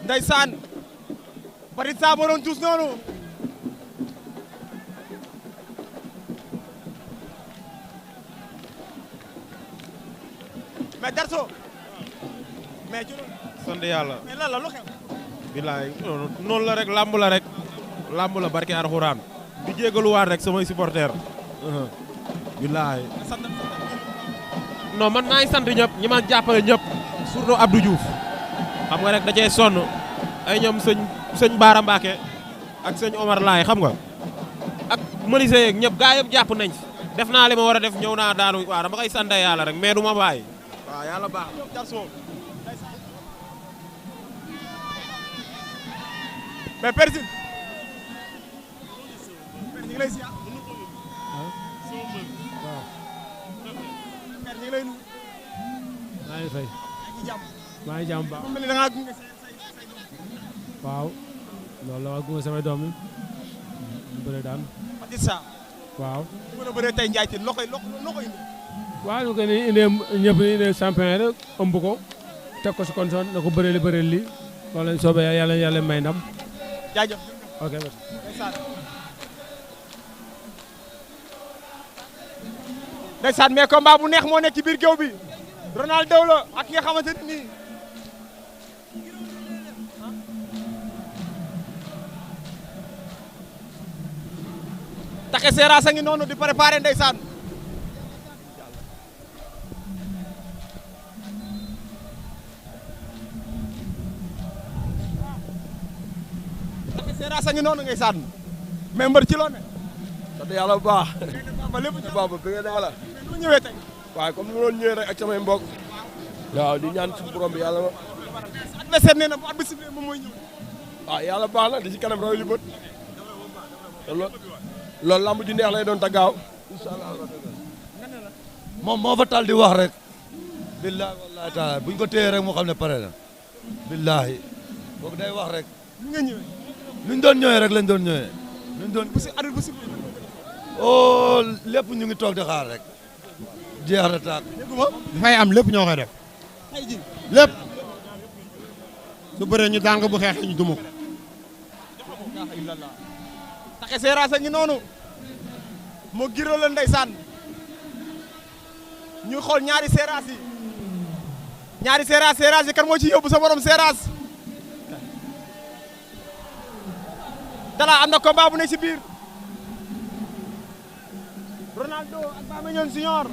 ndeysaan Batista moo doon tuus noonu mais Darso mais ci sant yàlla mais lan la lu xew bilaay noonu la rek lamb la rek lamb la barke Alxuraan di jégaluwaat rek samay supporter bilaay non man maa ngi sant ñëpp ñi ma jàppale ñëpp surtout Abdou Diouf xam nga rek da cee sonn ay ñoom sëñ Baara Mbacke ak sëñ Omar Laay xam nga ak menuisier yeeg ñëpp gaa yëpp jàpp nañ ci def naa li ma war a def ñëw naa daanu waaw dama koy sant yàlla rek mais du ma bàyyi waaw yàlla baax mais Persine ñu ngi lay ziar waaw ñu ngi lay nuyu maa ngi fay maa ngi jàmm baax mel ni da ngaa gunge waaw loolu la waa gunge samay doom yi ñu bëre daan Batista waaw mën a bëree tey Ndiaye Tine loxoy indi waaw ñu ko ni indee ñëpp ni indee champion rek ëmb ko teg ko si condition na ko bëree lii loolu lañ soobee yàlla may ndam jaajëf ok merci ndeysaan mais combat bu neex moo nekk ci biir géew bi Ronaldo la ak ki nga xamante ni nii Take Seras a ngi noonu di préparé ndeysaan Take Seras a ngi noonu ngay sànn mais mbër ci loo ne sant yàlla bu baax. ba lépp baba bëgg naa la. lu ñëwee tey waaye comme ni ma doon ñëwee rek ak samay mbokk. waaw di ñaan suñu borom bi yàlla ma. adversaire nee na bu at bi sifflé moom mooy ñëw waaw yàlla baax na di ci kanam raw li bët. loolu lamb ji neex lay doon ta gaaw. incha allah moom moo fa tal di wax rek. billaahi wallaahi taala buñ ko téye rek moo xam ne pare na. billaahi boog day wax rek. ñu nga ñëwee nuñ doon ñëwee rek lañ doon ñëwee. nuñ doon bu si adul bu sifflé oh lépp ñu ngi toog di xaar rek. jeex na taat. dafay am lépp ñoo koy def. tey ji lépp. su bëree ñu daan ko bu xeexee ñu duma ko. Take Seras a ngi noonu moo giroo la ndeysaan ñu xool ñaari Seras yi ñaari Seras yi kan moo ci yóbbu sa borom Seras dala am na combat bu ne ci biir Ronaldo ak Bama Ñoon Senior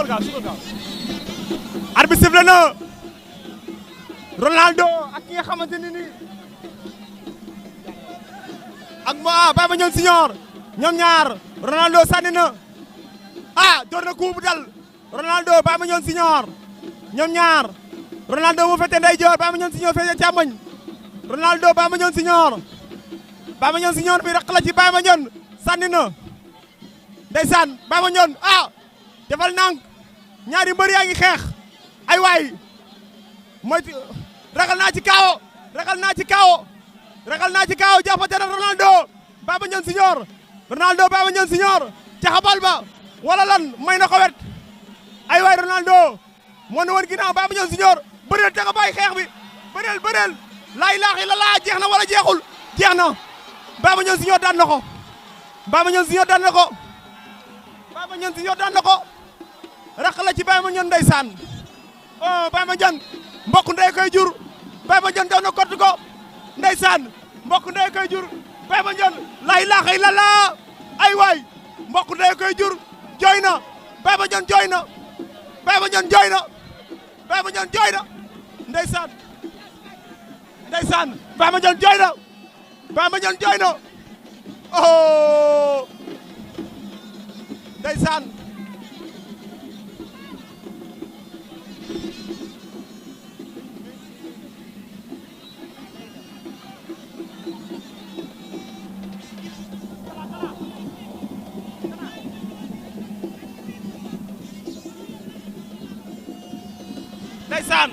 sugal gaaw sugal gaaw arbitre sifflé na Ronaldo ak ki nga xamante ni nii ak Baye Mandione Senior ñoom ñaar Ronaldo sànni na door na coup bu dal Ronaldo Baye Mandione Senior ñoom ñaar Ronaldo mu fete ndeyjoor Baye Mandione Senior fete càmmoñ Ronaldo Baye Mandione Senior bi raq la ci Baye Mandione sànni na ndeysaan Baye Mandione defal nank ñaari mbër yaa ngi xeex ay waay moytu ragal naa ci kaawo jàppante na Ronaldo Baye Mandione Senior caxabal ba wala lan may na ko wet ay waay Ronaldo moo na woon ginnaaw Baye Mandione Senior bëreel te nga bàyyi xeex bi bëreel laa ilaaha illallaah jeex na wala jeexul jeex na Baye Mandione Senior daan na ko Baye Mandione Senior daan na ko raq la ci Baye Mandione ndeysaan Baye Mandione mbokk ndey koy jur Baye Mandione daw na kott ko ndeysaan mbokk ndey koy jur Baye Mandione laa ilaaha illallaah ay waay mbokk ndey koy jur jooy na Baye Mandione jooy na Baye Mandione jooy na Baye Mandione jooy na ndeysaan Baye Mandione jooy na Baye Mandione jooy na ndeysaan ndeysaan